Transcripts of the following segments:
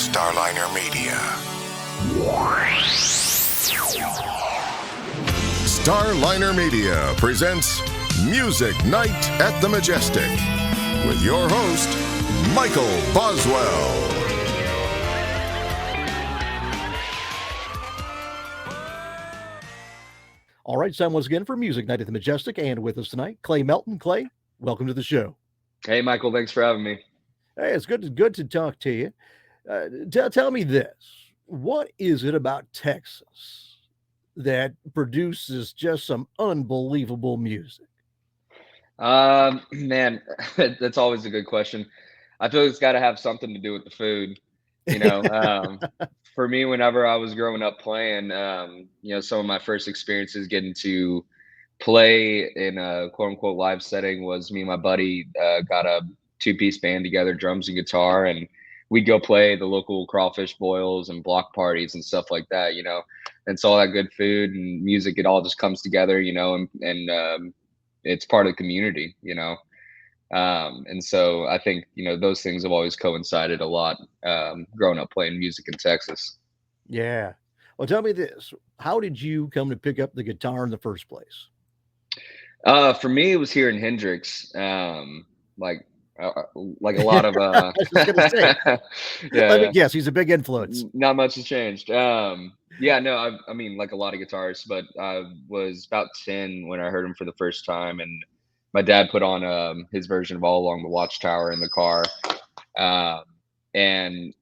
Starliner Media. Starliner Media presents Music Night at the Majestic with your host, Michael Boswell. All right, time once again for Music Night at the Majestic, and with us tonight, Clay Melton. Clay, welcome to the show. Hey, Michael, thanks for having me. Hey, it's good to talk to you. Tell me this: what is it about Texas that produces just some unbelievable music? Man, that's always a good question. I feel it's got to have something to do with the food. For me, whenever I was growing up playing, some of my first experiences getting to play in a quote unquote live setting was me and my buddy got a two-piece band together, drums and guitar, and we'd go play the local crawfish boils and block parties and stuff like that, and so all that good food and music, it all just comes together, and it's part of the community, and so I think, those things have always coincided a lot, growing up playing music in Texas. Yeah. Well, tell me this: how did you come to pick up the guitar in the first place? For me, it was here in Hendrix, like a lot of I was just gonna say. Let me yeah, guess, he's a big influence. not much has changed. Yeah, no, I mean, like a lot of guitarists, but I was about 10 when I heard him for the first time, and my dad put on his version of All Along the Watchtower in the car, um, and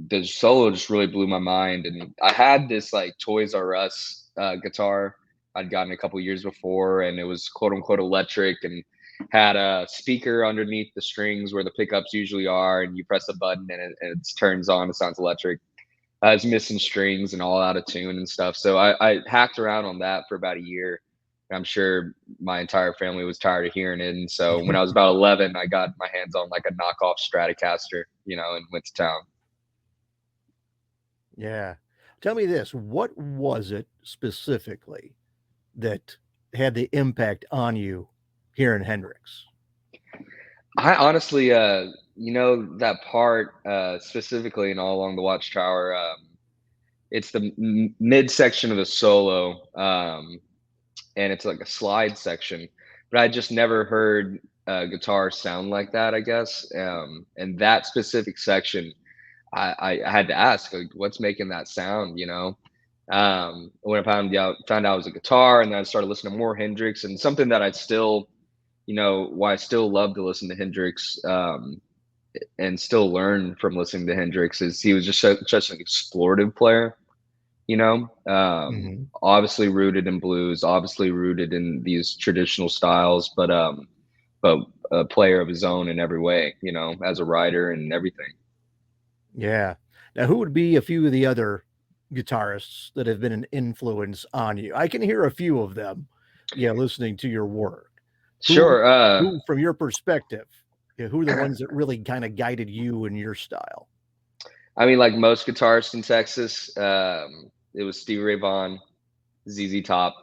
the solo just really blew my mind. And I had this like Toys R Us guitar I'd gotten a couple years before, and it was quote unquote electric and had a speaker underneath the strings where the pickups usually are, and you press a button and it turns on. It sounds electric. I was missing strings and all out of tune and stuff. So I hacked around on that for about a year. I'm sure my entire family was tired of hearing it. And so when I was about 11, I got my hands on like a knockoff Stratocaster, and went to town. Yeah. Tell me this: what was it specifically that had the impact on you here in Hendrix? I honestly, that part specifically in All Along the Watchtower, it's the mid section of the solo, and it's like a slide section. But I just never heard guitar sound like that, I guess. And that specific section, I had to ask, like, what's making that sound, when I found out it was a guitar, and then I started listening to more Hendrix, and something that I still, why I still love to listen to Hendrix, and still learn from listening to Hendrix, is he was just such an explorative player, Mhm. obviously rooted in blues, obviously rooted in these traditional styles, but a player of his own in every way, as a writer and everything. Yeah. Now, who would be a few of the other guitarists that have been an influence on you? I can hear a few of them, listening to your work. Who, Sure. who, from your perspective, who are the ones that really kind of guided you in your style? I mean, like most guitarists in Texas, it was Stevie Ray Vaughan, ZZ Top.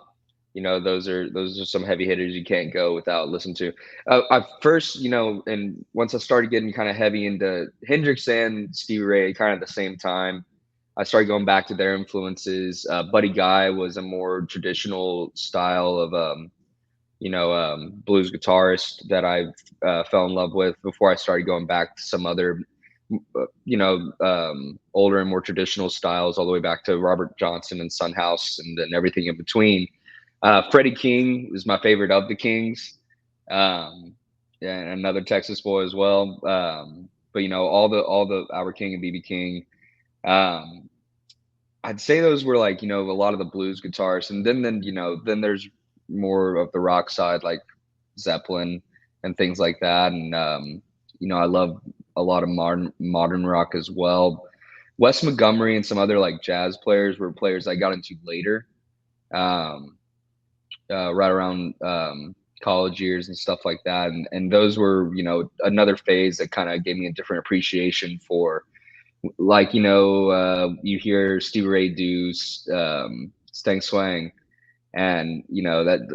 Those are some heavy hitters you can't go without listening to. I first, and once I started getting kind of heavy into Hendrix and Stevie Ray, kind of at the same time, I started going back to their influences. Buddy Guy was a more traditional style of, blues guitarist that I fell in love with before I started going back to some other, older and more traditional styles, all the way back to Robert Johnson and Son House and then everything in between. Freddie King is my favorite of the Kings, and another Texas boy as well. But all the Albert King and BB King. Um, I'd say those were like, a lot of the blues guitars, and then there's more of the rock side, like Zeppelin and things like that. And I love a lot of modern rock as well. Wes Montgomery and some other like jazz players were players I got into later, um, right around college years and stuff like that. And those were, another phase that kind of gave me a different appreciation for, like, you hear Stevie Ray do Stang Swang, and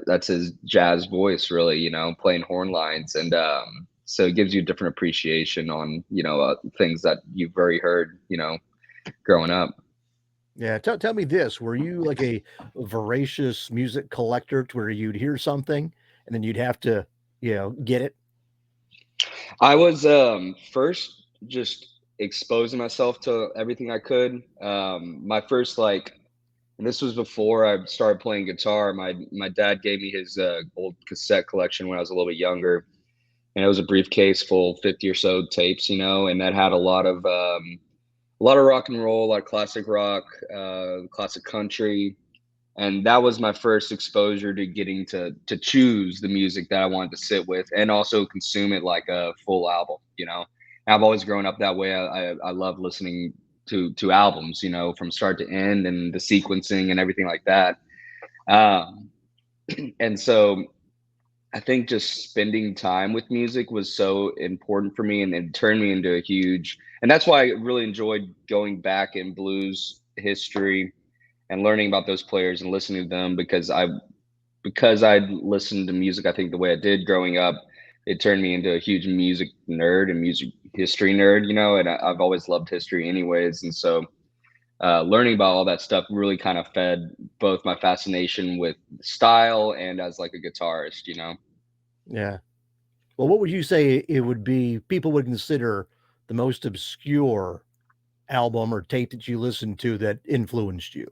that's his jazz voice, really, playing horn lines, and so it gives you a different appreciation on things that you've already heard, growing up. Yeah, tell me this, were you like a voracious music collector to where you'd hear something and then you'd have to, get it? I was first just exposing myself to everything I could. My first and this was before I started playing guitar. My dad gave me his old cassette collection when I was a little bit younger, and it was a briefcase full of 50 or so tapes, and that had a lot of rock and roll, a lot of classic rock, classic country, and that was my first exposure to getting to choose the music that I wanted to sit with and also consume it like a full album. I've always grown up that way. I love listening to albums, from start to end and the sequencing and everything like that. Um, and so I think just spending time with music was so important for me, and it turned me into a huge. And that's why I really enjoyed going back in blues history and learning about those players and listening to them because I listened to music, I think the way I did growing up, it turned me into a huge music nerd and music history nerd, and I've always loved history anyways. And so learning about all that stuff really kind of fed both my fascination with style and as like a guitarist. Yeah. Well, what would you say it would be people would consider the most obscure album or tape that you listened to that influenced you?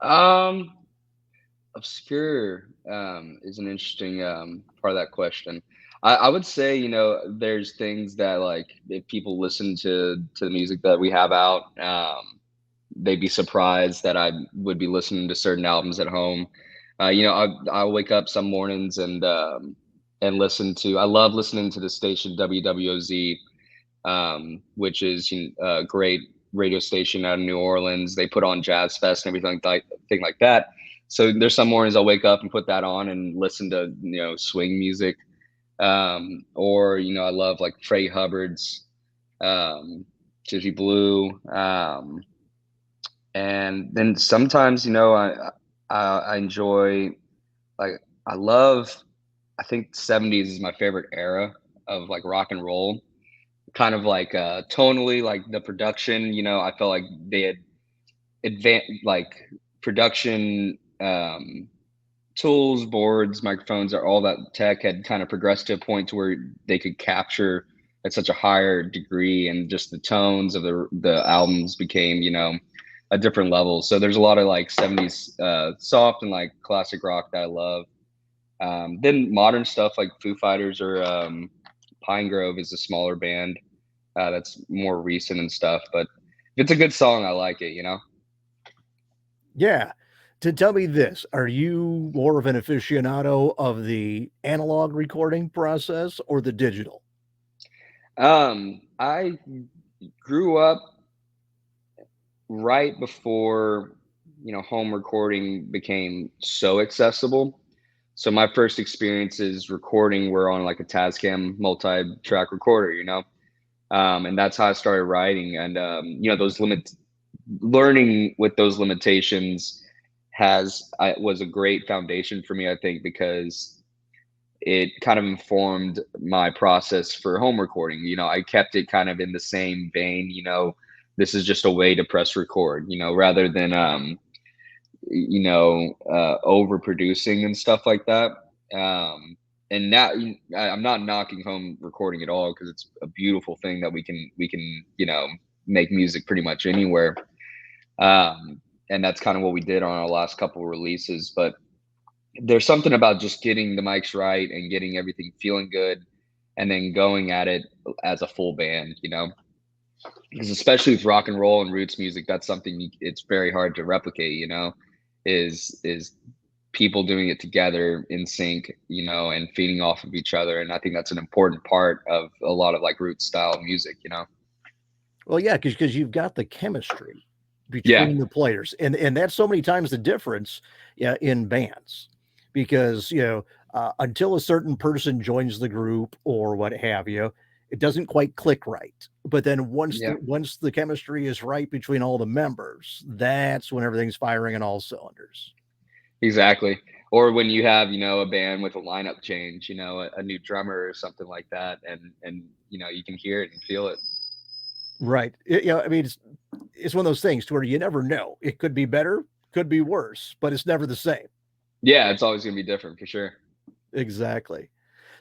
Um, Obscure is an interesting part of that question. I would say, there's things that like if people listen to the music that we have out, they'd be surprised that I would be listening to certain albums at home. I'll wake up some mornings and listen to. I love listening to the station WWOZ, which is a great radio station out of New Orleans. They put on Jazz Fest and everything thing like that. So there's some mornings I'll wake up and put that on and listen to swing music, or I love like Freddie Hubbard's, Gypsy Blue, and then sometimes I enjoy like I love. I think 70s is my favorite era of like rock and roll, kind of like tonally, like the production, I felt like they had advanced like production, tools, boards, microphones, or all that tech had kind of progressed to a point to where they could capture at such a higher degree, and just the tones of the albums became a different level. So there's a lot of like 70s soft and like classic rock that I love. Then modern stuff like Foo Fighters or Pine Grove is a smaller band that's more recent and stuff. But if it's a good song, I like it. Yeah. To tell me this, are you more of an aficionado of the analog recording process or the digital? I grew up right before home recording became so accessible. So my first experiences recording were on like a Tascam multi-track recorder, and that's how I started writing. And those learning with those limitations was a great foundation for me, I think, because it kind of informed my process for home recording. I kept it kind of in the same vein. This is just a way to press record, rather than overproducing and stuff like that. And now I'm not knocking home recording at all, because it's a beautiful thing that we can make music pretty much anywhere. And that's kind of what we did on our last couple of releases. But there's something about just getting the mics right and getting everything feeling good, and then going at it as a full band, because especially with rock and roll and roots music, that's something it's very hard to replicate, is people doing it together in sync, and feeding off of each other. And I think that's an important part of a lot of like root style music. Well, yeah, because you've got the chemistry Yeah. between the players, and that's so many times the difference, yeah, in bands, because until a certain person joins the group or what have you, it doesn't quite click right. But then Yeah. once the chemistry is right between all the members, that's when everything's firing on all cylinders. Exactly. Or when you have, a band with a lineup change, a new drummer or something like that, and you can hear it and feel it. Right. I mean, it's one of those things to where you never know. It could be better, could be worse, but it's never the same. Yeah, it's always gonna be different for sure. Exactly.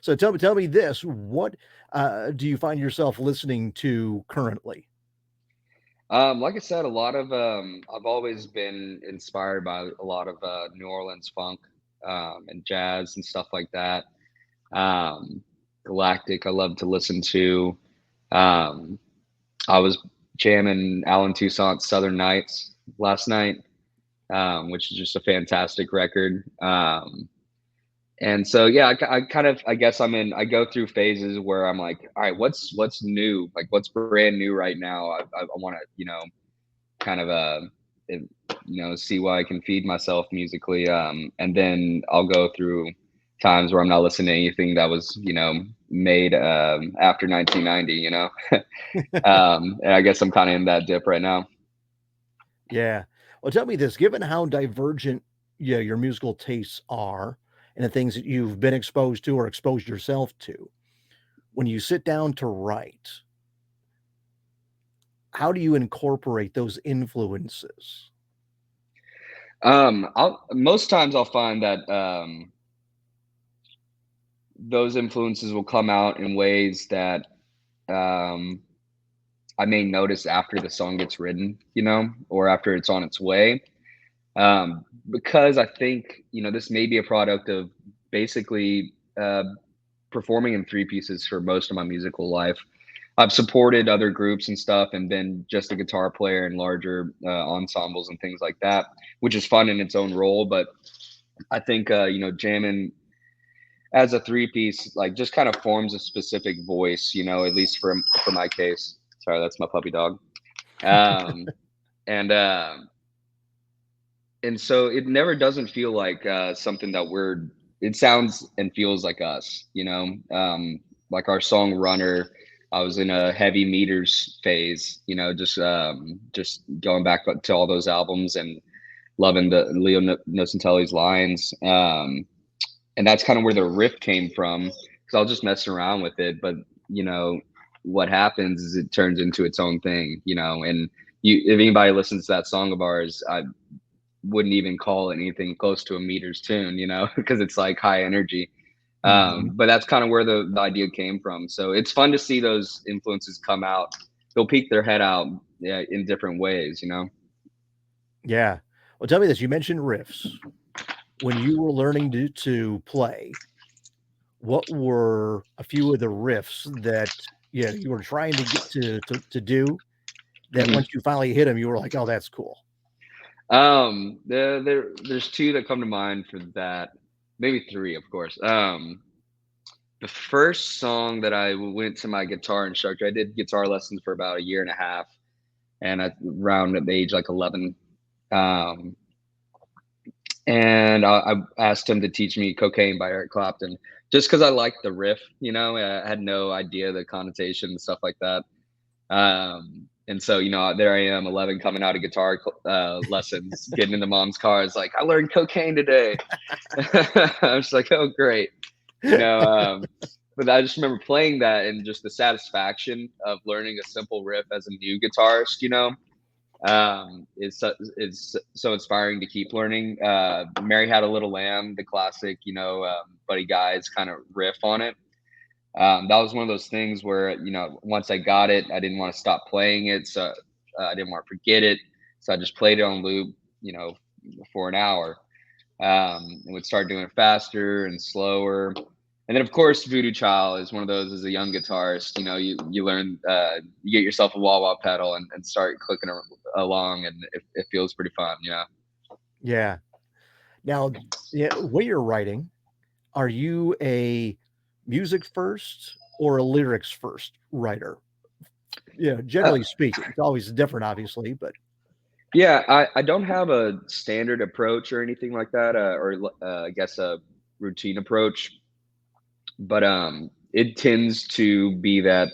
So tell me this: what do you find yourself listening to currently? Like I said, a lot of I've always been inspired by a lot of New Orleans funk and jazz and stuff like that. Um, Galactic, I love to listen to. Um, I was jamming Alan Toussaint's Southern Nights last night, which is just a fantastic record. And so, yeah, I kind of, I guess I go through phases where I'm like, all right, what's new? Like, what's brand new right now? I want to, kind of, see why I can feed myself musically. And then I'll go through times where I'm not listening to anything that was, made after 1990, and I guess I'm kind of in that dip right now. Yeah. Well, tell me this: given how divergent, your musical tastes are, and the things that you've been exposed to or exposed yourself to, when you sit down to write, how do you incorporate those influences? Most times I'll find that those influences will come out in ways that um, I may notice after the song gets written, or after it's on its way. Because I think, this may be a product of basically performing in three pieces for most of my musical life. I've supported other groups and stuff and been just a guitar player in larger ensembles and things like that, which is fun in its own role. But I think, jamming as a three piece, like just kind of forms a specific voice, at least for my case. Sorry, that's my puppy dog. Um, and, uh, and so it never doesn't feel like something that it sounds and feels like us, like our song Runner. I was in a heavy meters phase, just going back to all those albums and loving the Leo Nocentelli's lines. And that's kind of where the riff came from, because I was just messing around with it. But, what happens is it turns into its own thing, and if anybody listens to that song of ours, I wouldn't even call it anything close to a meters tune, because it's like high energy. Mhm. But that's kind of where the idea came from. So it's fun to see those influences come out. They'll peek their head out, yeah, in different ways. Yeah. Well, tell me this: you mentioned riffs. When you were learning to play, what were a few of the riffs that you were trying to get to do that Mhm. once you finally hit them, you were like, "Oh, that's cool." There's two that come to mind for that. Maybe three, of course. The first song that I went to my guitar instructor, I did guitar lessons for about a year and a half, and around the age like 11. Um, and I asked him to teach me "Cocaine" by Eric Clapton, just because I liked the riff. I had no idea the connotation and stuff like that. And so, there I am, 11, coming out of guitar lessons, getting into mom's car. It's like, I learned cocaine today. I was like, oh, great. You know, um, but I just remember playing that and just the satisfaction of learning a simple riff as a new guitarist, is so inspiring to keep learning. Mary Had a Little Lamb, the classic, Buddy Guy's kind of riff on it. That was one of those things where, once I got it, I didn't want to stop playing it. So I didn't want to forget it. So I just played it on loop, for an hour, and would start doing it faster and slower. And then, of course, Voodoo Child is one of those. As a young guitarist, you learn, you get yourself a wah wah pedal and start clicking along, and it feels pretty fun. Yeah. Now, yeah, when you're writing, are you a music first or a lyrics first writer? Yeah, Uh, generally speaking, it's always different, obviously, but yeah, I don't have a standard approach or anything like that, I guess a routine approach, but it tends to be that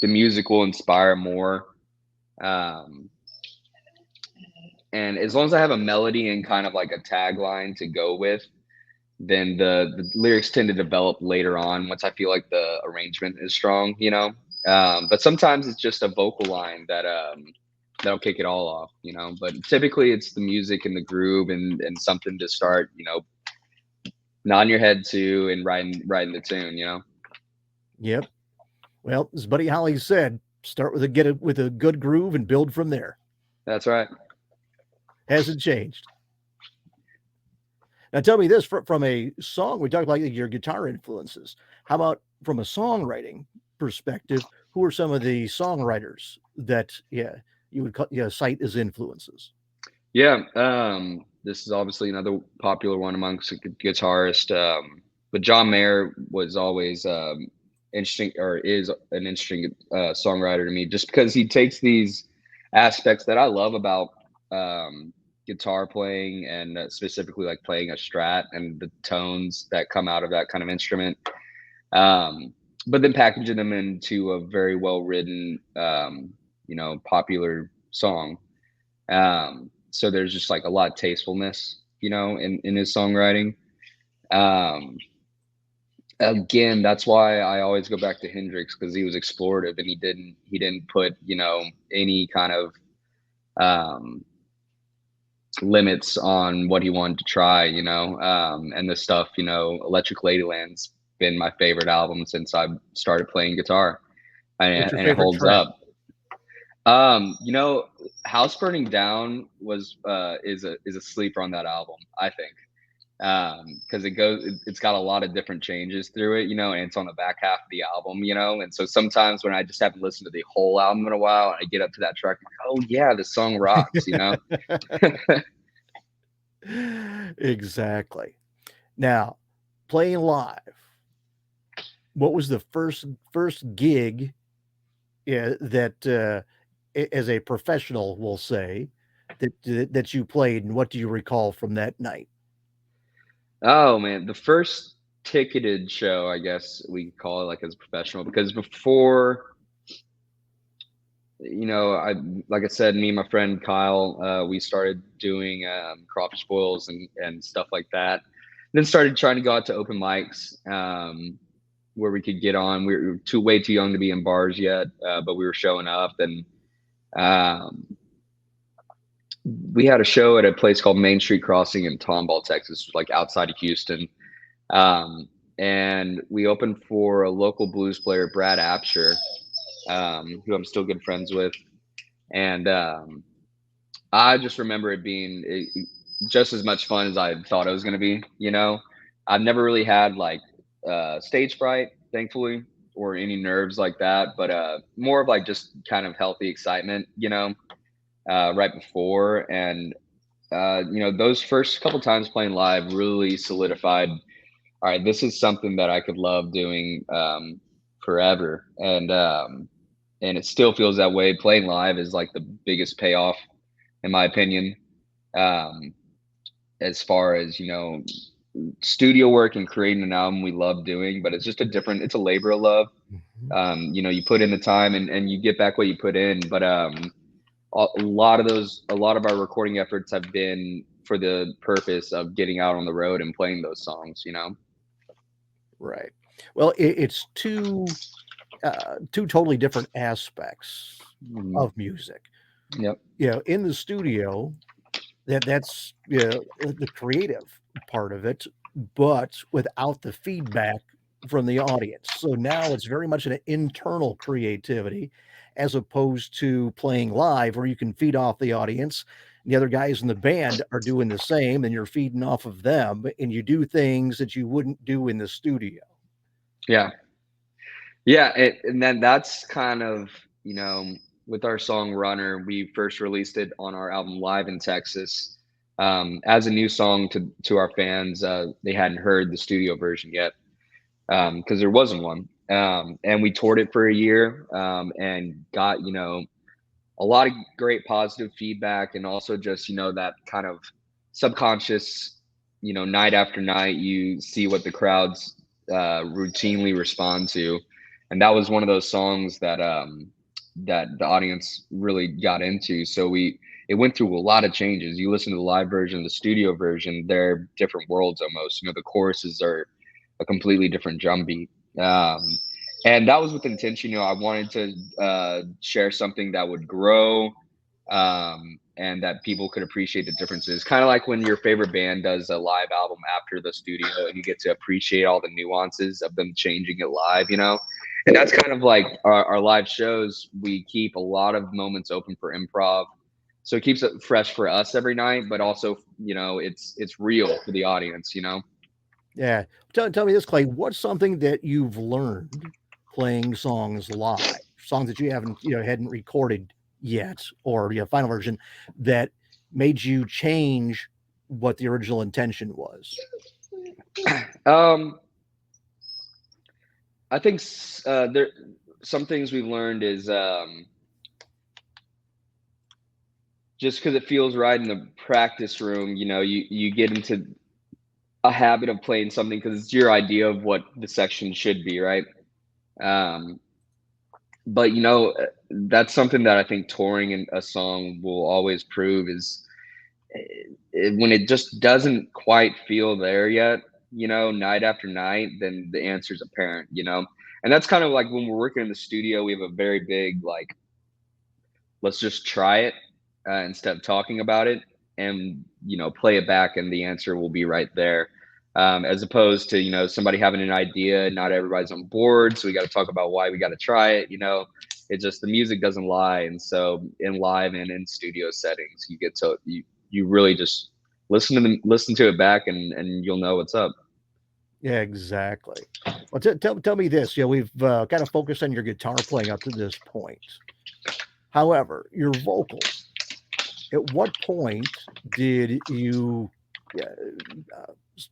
the music will inspire more. Um, and as long as I have a melody and kind of like a tagline to go with, then the lyrics tend to develop later on once I feel like the arrangement is strong. But sometimes it's just a vocal line that that'll kick it all off, but typically it's the music and the groove and something to start, nodding your head to and writing the tune, Yep. Well, as Buddy Holly said, start with a good groove and build from there. That's right. Hasn't changed. Now, tell me this from a song. We talked about your guitar influences. How about from a songwriting perspective? Who are some of the songwriters that you would cite as influences? Yeah, this is obviously another popular one amongst guitarists. But John Mayer was always interesting, or is an interesting songwriter to me, just because he takes these aspects that I love about guitar playing, and specifically like playing a Strat and the tones that come out of that kind of instrument, but then packaging them into a very well written, popular song. So there's just like a lot of tastefulness, in his songwriting. Again, that's why I always go back to Hendrix, because he was explorative and he didn't put, any kind of limits on what he wanted to try, and the stuff, Electric Ladyland's been my favorite album since I started playing guitar, and it holds track? up. House Burning Down is a sleeper on that album, I think, because it's got a lot of different changes through it, and it's on the back half of the album, and so sometimes when I just haven't listened to the whole album in a while and I get up to that track, I'm like, oh yeah, the song rocks. Exactly. Now, playing live, what was the first gig that as a professional, we'll say, that you played, and what do you recall from that night? Oh man, the first ticketed show, I guess we could call it, like, as a professional, because before, like I said, me and my friend Kyle, we started doing crawfish boils and stuff like that. Then started trying to go out to open mics, where we could get on. We were way too young to be in bars yet, but we were showing up, and we had a show at a place called Main Street Crossing in Tomball, Texas, like outside of Houston. And we opened for a local blues player, Brad Apsher, who I'm still good friends with. And I just remember it being just as much fun as I thought it was going to be. I've never really had like stage fright, thankfully, or any nerves like that, but more of like just kind of healthy excitement, right before. And those first couple times playing live really solidified, all right, this is something that I could love doing forever. And it still feels that way. Playing live is like the biggest payoff, in my opinion, as far as studio work and creating an album we love doing. But it's just it's a labor of love. You put in the time and you get back what you put in. But a lot of our recording efforts have been for the purpose of getting out on the road and playing those songs, Right. Well, it's two totally different aspects of music. Yep. In the studio, that's the creative part of it, but without the feedback from the audience. So now it's very much an internal creativity, as opposed to playing live, where you can feed off the audience. The other guys in the band are doing the same, and you're feeding off of them, and you do things that you wouldn't do in the studio. Yeah. And then that's kind of, with our song Runner, we first released it on our album Live in Texas, as a new song to our fans. They hadn't heard the studio version yet, because there wasn't one. And we toured it for a year, and got, a lot of great positive feedback, and also just, that kind of subconscious, night after night, you see what the crowds routinely respond to. And that was one of those songs that that the audience really got into. So it went through a lot of changes. You listen to the live version, the studio version, they're different worlds almost. The choruses are a completely different drum beat. And that was with intention. I wanted to share something that would grow and that people could appreciate the differences. Kind of like when your favorite band does a live album after the studio and you get to appreciate all the nuances of them changing it live, you know? And that's kind of like our live shows. We keep a lot of moments open for improv. So it keeps it fresh for us every night, but also, you know, it's real for the audience, you know? Yeah. Tell me this, Clay. What's something that you've learned playing songs live, songs that you hadn't recorded yet, or final version, that made you change what the original intention was? I think there some things we've learned is just because it feels right in the practice room, you know, you get into a habit of playing something because it's your idea of what the section should be, right? But you know, that's something that I think touring in a song will always prove is when it just doesn't quite feel there yet, you know, night after night, then the answer's apparent, you know. And that's kind of like when we're working in the studio, we have a very big like, let's just try it instead of talking about it, and you know, play it back, and the answer will be right there. As opposed to, you know, somebody having an idea, not everybody's on board, so we got to talk about why we got to try it. You know, it just the music doesn't lie, and so in live and in studio settings, you get to you really just listen to it back, and you'll know what's up. Yeah, exactly. Well, tell me this. We've kind of focused on your guitar playing up to this point. However, your vocals. At what point did you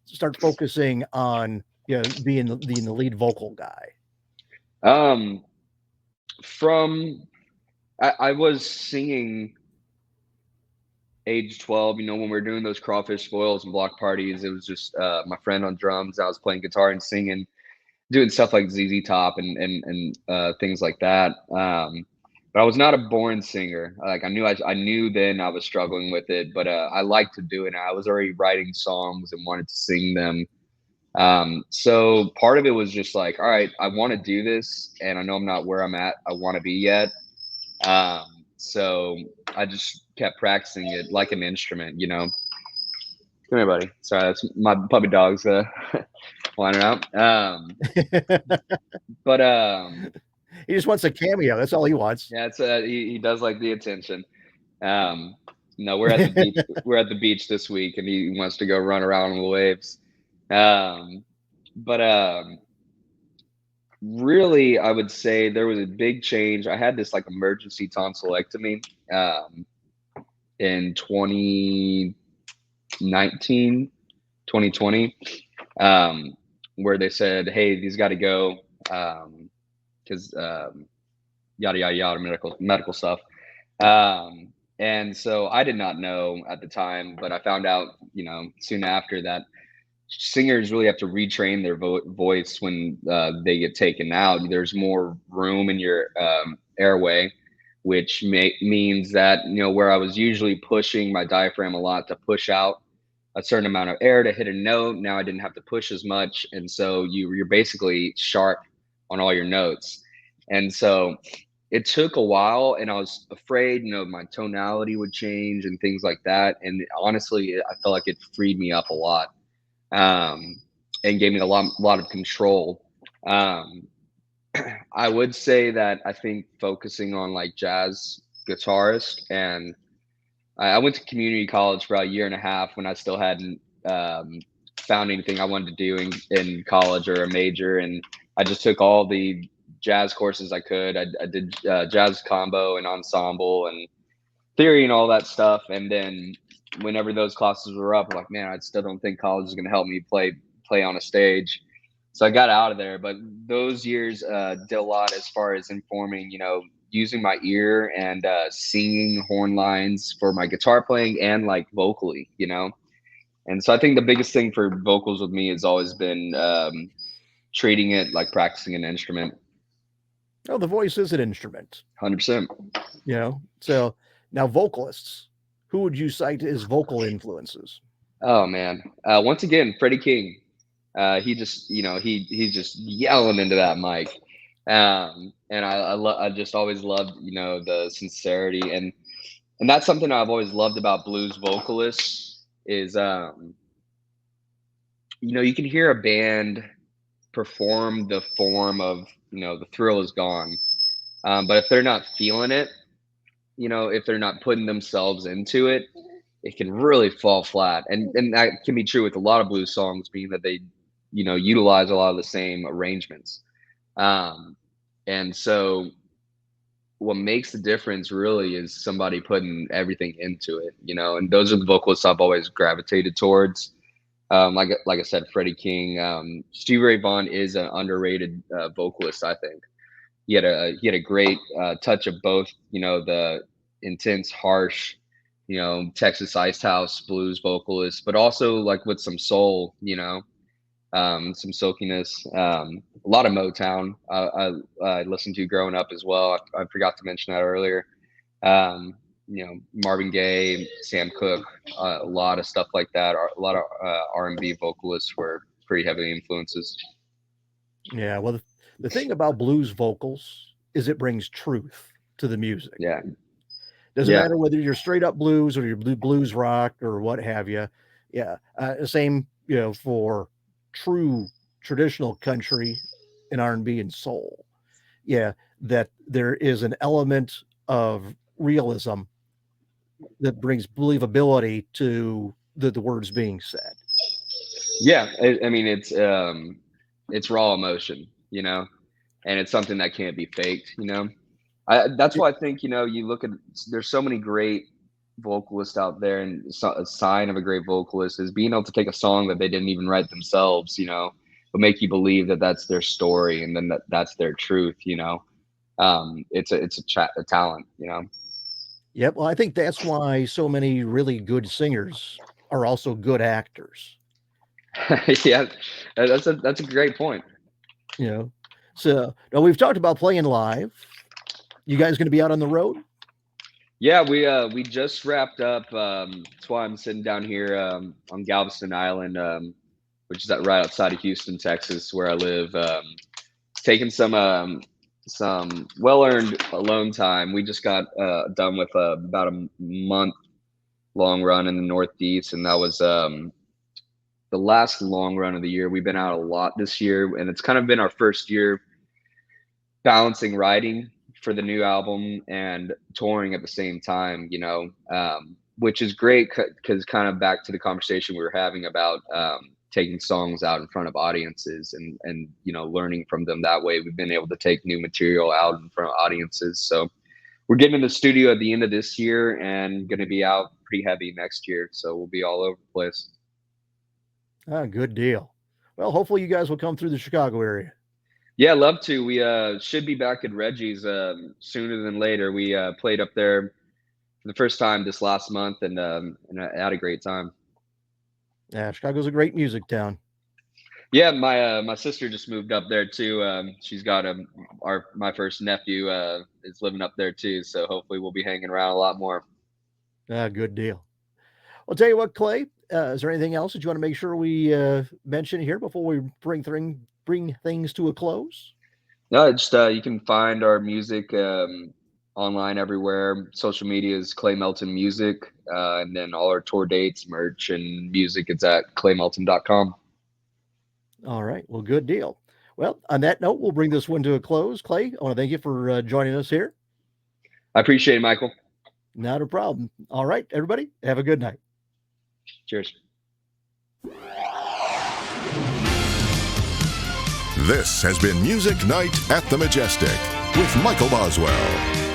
start focusing on being the lead vocal guy? From I was singing age 12, you know, when we were doing those crawfish boils and block parties. It was just my friend on drums. I was playing guitar and singing, doing stuff like ZZ Top and things like that. But I was not a born singer. Like I knew then I was struggling with it, but I liked to do it. I was already writing songs and wanted to sing them. So part of it was just like, all right, I want to do this, and I know I'm not where I want to be yet. So I just kept practicing it like an instrument, you know. Come here, buddy. Sorry, that's my puppy dog's wandering out. But he just wants a cameo. That's all he wants. Yeah, it's he does like the attention. No, we're at the beach. We're at the beach this week, and he wants to go run around on the waves. But really, I would say there was a big change. I had this like emergency tonsillectomy in 2019, 2020, where they said, hey, these got to go because yada, yada, yada, medical stuff. And so I did not know at the time, but I found out, you know, soon after that singers really have to retrain their voice when they get taken out. There's more room in your airway, which means that, you know, where I was usually pushing my diaphragm a lot to push out a certain amount of air to hit a note, now I didn't have to push as much. And so you're basically sharp on all your notes. And so it took a while, and I was afraid, you know, my tonality would change and things like that. And honestly, I felt like it freed me up a lot, and gave me a lot of control. I would say that I think focusing on like jazz guitarist, and I went to community college for about a year and a half when I still hadn't found anything I wanted to do in college or a major. And I just took all the jazz courses I could. I did jazz combo and ensemble and theory and all that stuff. And then whenever those classes were up, I'm like, man, I still don't think college is going to help me play on a stage. So I got out of there. But those years did a lot as far as informing, you know, using my ear and singing horn lines for my guitar playing and like vocally, you know. And so I think the biggest thing for vocals with me has always been treating it like practicing an instrument. Oh, the voice is an instrument. 100%. You know, so now vocalists, who would you cite as vocal influences? Oh man, once again, Freddie King. He just, you know, he's just yelling into that mic, and I just always loved, you know, the sincerity. And And that's something I've always loved about blues vocalists is, you can hear a band perform the form of, the thrill is gone. But if they're not feeling it, if they're not putting themselves into it, it can really fall flat. And that can be true with a lot of blues songs, being that they, utilize a lot of the same arrangements. And so what makes the difference really is somebody putting everything into it, and those are the vocalists I've always gravitated towards. Like I said, Freddie King, Stevie Ray Vaughan is an underrated vocalist. I think he had a great touch of both, the intense, harsh, Texas Ice House blues vocalist, but also like with some soul, some silkiness, a lot of Motown. I listened to growing up as well. I forgot to mention that earlier. Marvin Gaye, Sam Cooke, a lot of stuff like that. A lot of R&B vocalists were pretty heavy influences. Yeah, well, the thing about blues vocals is it brings truth to the music. Yeah. Doesn't matter whether you're straight up blues or you're blues rock or what have you. Yeah. Same, for true traditional country and R&B and soul. Yeah. That there is an element of realism that brings believability to the words being said. Yeah. I mean, it's raw emotion, and it's something that can't be faked, that's why I think, you look at, there's so many great vocalists out there, and a sign of a great vocalist is being able to take a song that they didn't even write themselves, but make you believe that that's their story, and then that's their truth, it's a talent, Yep. Well, I think that's why so many really good singers are also good actors. Yeah, that's a great point. So now we've talked about playing live. You guys going to be out on the road? Yeah, we just wrapped up. That's why I'm sitting down here on Galveston Island, which is right outside of Houston, Texas, where I live. Taking some well-earned alone time. We just got done with about a month-long run in the Northeast, and that was the last long run of the year. We've been out a lot this year, and it's kind of been our first year balancing writing for the new album and touring at the same time, which is great because kind of back to the conversation we were having about taking songs out in front of audiences and learning from them that way. We've been able to take new material out in front of audiences. So we're getting in the studio at the end of this year and going to be out pretty heavy next year. So we'll be all over the place. Good deal. Well, hopefully you guys will come through the Chicago area. Yeah, love to. We should be back at Reggie's sooner than later. We played up there for the first time this last month, and I had a great time. Yeah, Chicago's a great music town. Yeah, my sister just moved up there too. She's got my first nephew is living up there too. So hopefully we'll be hanging around a lot more. Good deal. I'll tell you what, Clay. Is there anything else that you want to make sure we mention here before we bring things to a close? No, just you can find our music online everywhere. Social media is Clay Melton Music, and then all our tour dates, merch, and music is at claymelton.com. All right. Well, good deal. Well, on that note, we'll bring this one to a close. Clay, I want to thank you for joining us here. I appreciate it, Michael. Not a problem. All right, everybody, have a good night. Cheers. This has been Music Night at the Majestic with Michael Boswell.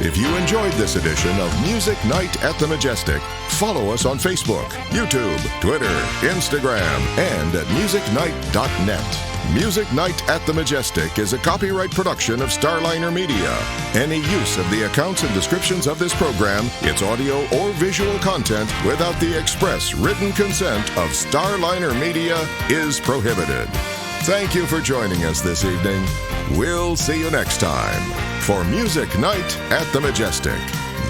If you enjoyed this edition of Music Night at the Majestic, follow us on Facebook, YouTube, Twitter, Instagram, and at musicnight.net. Music Night at the Majestic is a copyright production of Starliner Media. Any use of the accounts and descriptions of this program, its audio or visual content, without the express written consent of Starliner Media is prohibited. Thank you for joining us this evening. We'll see you next time for Music Night at the Majestic.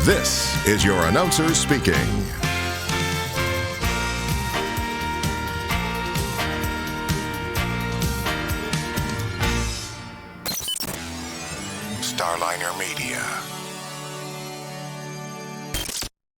This is your announcer speaking. Starliner Media.